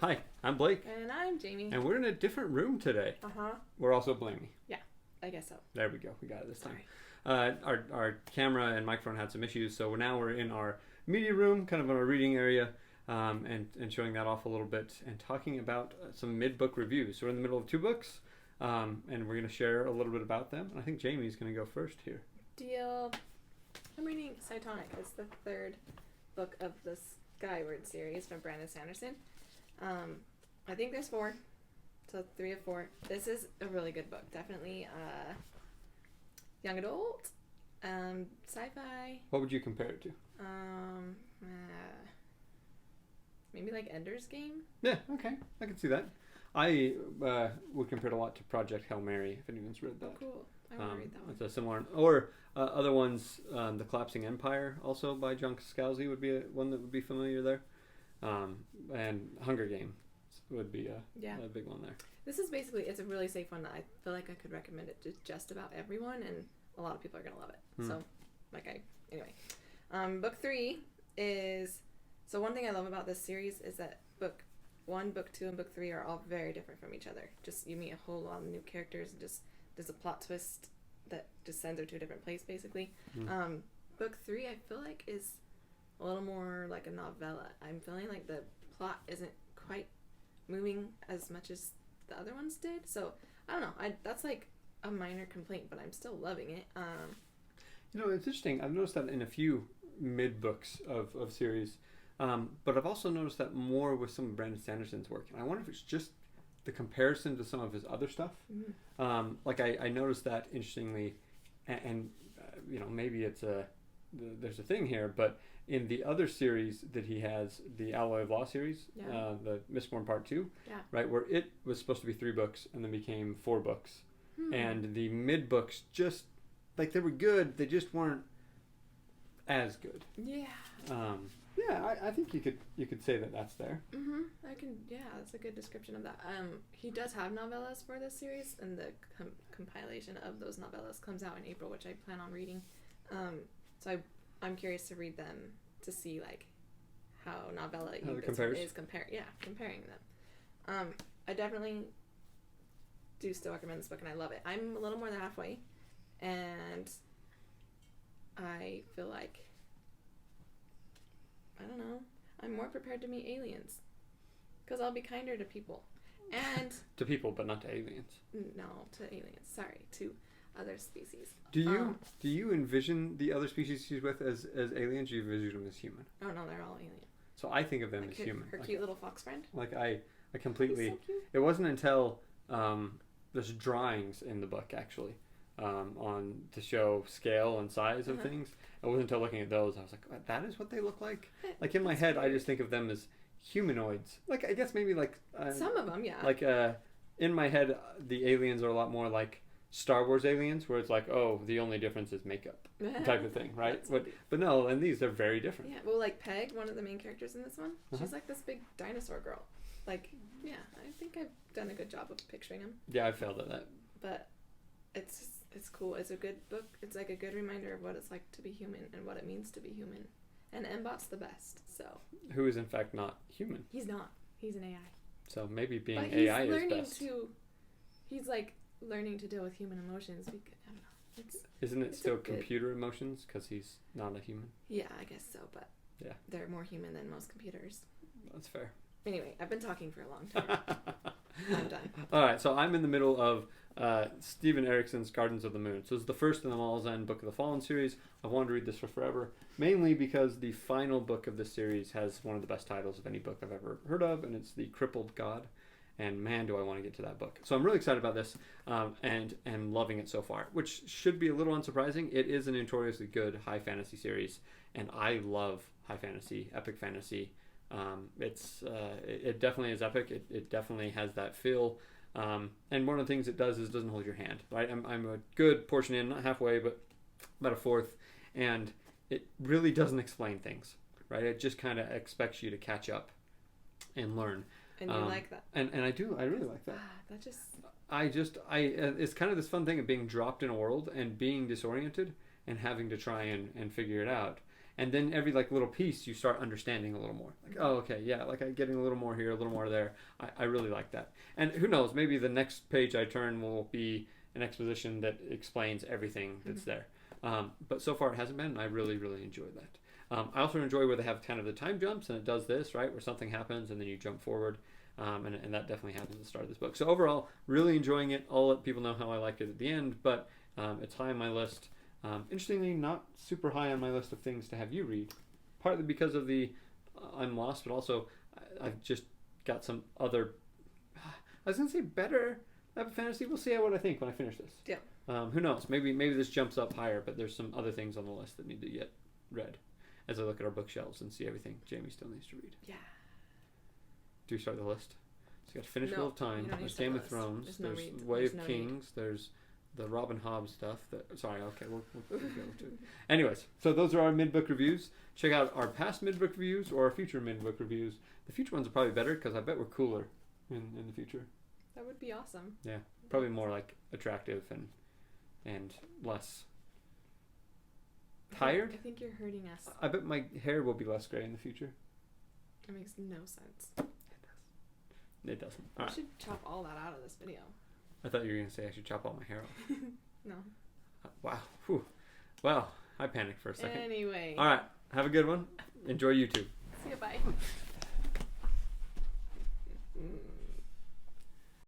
Hi, I'm Blake. And I'm Jamie. And we're in a different room today. We're also blaming. Yeah, I guess so. There we go. We got it this time. Sorry. Our camera and microphone had some issues, so we're in our media room, kind of in our reading area, and showing that off a little bit and talking about some mid-book reviews. So we're in the middle of two books, and we're going to share a little bit about them. And I think Jamie's going to go first here. Deal. I'm reading Cytonic. It's the third book of the Skyward series from Brandon Sanderson. I think there's 4, so 3 of 4. This is a really good book. Definitely young adult, sci-fi. What would you compare it to? Maybe like Ender's Game. Yeah, okay, I can see that. I would compare it a lot to Project Hail Mary, if anyone's read that. Oh, cool. I want to read that one. It's a similar, or other ones, The Collapsing Empire, also by John Scalzi, would be one that would be familiar there. And Hunger Games would be a big one there. This is basically, it's a really safe one that I feel like I could recommend it to just about everyone, and a lot of people are going to love it. So, anyway. Book 3 is, so one thing I love about this series is that book 1, book 2, and book 3 are all very different from each other. Just, you meet a whole lot of new characters, and just, there's a plot twist that just sends her to a different place, basically. Book 3, I feel like, is a little more like a novella. I'm feeling like the plot isn't quite moving as much as the other ones did. So, I don't know. That's like a minor complaint, but I'm still loving it. It's interesting. I've noticed that in a few mid-books of series, but I've also noticed that more with some of Brandon Sanderson's work. And I wonder if it's just the comparison to some of his other stuff. I noticed that, interestingly, and maybe it's there's a thing here, but in the other series that he has, the Alloy of Law series, the Mistborn Part 2, right, where it was supposed to be 3 books and then became 4 books. And the mid-books just, like, they were good, they just weren't as good. Yeah. I think you could say that that's there. That's a good description of that. He does have novellas for this series, and the compilation of those novellas comes out in April, which I plan on reading. So I'm curious to read them to see like how novella is comparing them. I definitely do still recommend this book, and I love it. I'm a little more than halfway, and I feel like, I don't know, I'm more prepared to meet aliens, because I'll be kinder to people. And to people, but not to aliens. No, to aliens. Sorry, to other species. Do you envision the other species she's with as aliens? Or you envision them as human? Oh no, they're all alien. So I think of them as her, human. Her cute little fox friend. Like I completely. So cute. It wasn't until there's drawings in the book actually on to show scale and size of things. It wasn't until looking at those I was like, that is what they look like. Like in my head, weird. I just think of them as humanoids. Like I guess maybe like some of them, yeah. Like in my head, the aliens are a lot more like Star Wars aliens, where it's like, oh, the only difference is makeup type of thing, right? But no, and these are very different. Yeah, well, like Peg, one of the main characters in this one, she's like this big dinosaur girl. Like, yeah, I think I've done a good job of picturing them. Yeah, I failed at that. But it's cool. It's a good book. It's like a good reminder of what it's like to be human and what it means to be human. And Mbot's the best, so. Who is in fact not human. He's not. He's an AI. So maybe being AI is best. He's like learning to deal with human emotions. Because, I don't know. Isn't it still computer emotions because he's not a human? Yeah, I guess so, but yeah, they're more human than most computers. That's fair. Anyway, I've been talking for a long time. I'm done. All right, so I'm in the middle of Stephen Erickson's Gardens of the Moon. So it's the first in the Malazan Book of the Fallen series. I've wanted to read this for forever, mainly because the final book of this series has one of the best titles of any book I've ever heard of, and it's The Crippled God. And man, do I want to get to that book. So I'm really excited about this and am loving it so far, which should be a little unsurprising. It is a notoriously good high fantasy series, and I love high fantasy, epic fantasy. It definitely is epic. It definitely has that feel. And one of the things it does is it doesn't hold your hand. Right? I'm a good portion in, not halfway, but about a fourth, and it really doesn't explain things. Right? It just kind of expects you to catch up and learn. And you like that. And I do. I really like that. That just... it's kind of this fun thing of being dropped in a world and being disoriented and having to try and figure it out. and then every like little piece you start understanding a little more. Like, oh, okay, yeah, like I'm getting a little more here, a little more there. I really like that. And who knows, maybe the next page I turn will be an exposition that explains everything that's there. But so far it hasn't been, and I really, really enjoy that. I also enjoy where they have kind of the time jumps, and it does this, right, where something happens and then you jump forward. And that definitely happens at the start of this book. So overall, really enjoying it. I'll let people know how I liked it at the end, but it's high on my list. Interestingly, not super high on my list of things to have you read, partly because of the I'm lost, but also I've just got some other, I was going to say better type of fantasy. We'll see what I think when I finish this. Yeah. Who knows? Maybe this jumps up higher, but there's some other things on the list that need to get read as I look at our bookshelves and see everything Jamie still needs to read. Yeah. Do we start the list? So you got to finish Wheel of Time. There's Game of Thrones. There's Way of Kings. There's the Robin Hobb stuff. Sorry, okay, we'll go to it. Anyways, so those are our mid-book reviews. Check out our past mid-book reviews or our future mid-book reviews. The future ones are probably better because I bet we're cooler in the future. That would be awesome. Yeah, probably more like attractive and less tired. I think you're hurting us. I bet my hair will be less gray in the future. That makes no sense. It doesn't. I should chop all that out of this video. I thought you were going to say I should chop all my hair off. No. Wow. Whew. Well, I panicked for a second. Anyway. All right. Have a good one. Enjoy YouTube. See you. Bye.